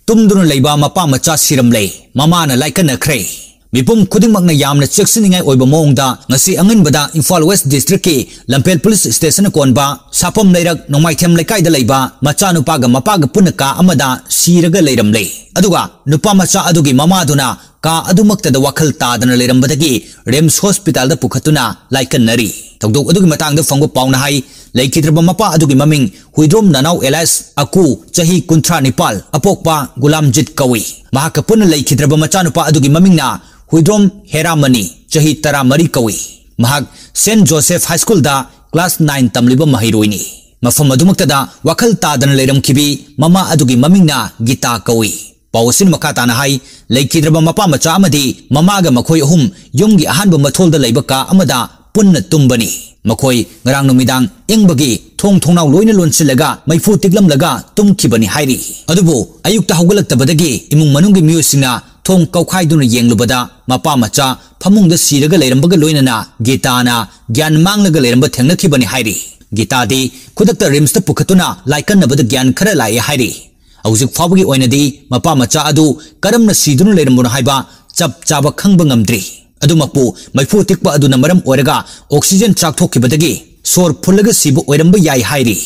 तुमदुन लेबा मपा मचा सिरमले ममाना लाइकनख्रे मिपुम खुदिंगमकना यामना चेक्सिनिंगाई ओइबा मोंगदा ngasi anganbada Imphal West District ki Lampel Police Station konba sapom leirak nongmaitham lekai da leiba macha nupa ga mapa ga punaka amada siraga leiramle aduga nupa macha adugi mama duna ka adumakta da wakhal tadana leirambadagi Rems Hospital da pukhatuna laikannari tawdok adugi matangda phangba pauna hai leikidraba mapa adugi maming Huidrom Nanau Elias aku chahi kunthra nipal apokpa Gulamjit kawi mahaka punna leikidraba macha nupa adugi mamingna Huidrom Heramani chahi tara mari kawi mahak St Joseph High School da class 9 tamliba mahiroini mafam adumakta da wakhal tadana leiram kibi mama adugi mamingna Gita kawi Pausin makata na hai leikidraba mapa macha amadi mama ga makhoi ahum yumgi ahanba mathol da leibaka amada punna tumbani makhoi ngarang numidang engbagi thongnaw loina lonsilaga maifu tiklamlaga tumkhibani hairi adubu ayukta haugalaktabadagi imung manungi miyosina thong kaukhaiduna yenglubada mapa macha phamungda siraga leirambaga loinana Gitana gyan manglaga leiramba thengnakhibani hairi Gita di khudakta Rims ta pukhatuna laikannabada gyan khara lai hairi Auzik fawagi oinadi mapa macha adu karamna sidunu leirambuna haiba chap chaba khangba ngamdri adumapu maifu tikpa aduna maram oiraga oxygen chak thokibadagi sor phulaga sibu oiramba yai hairi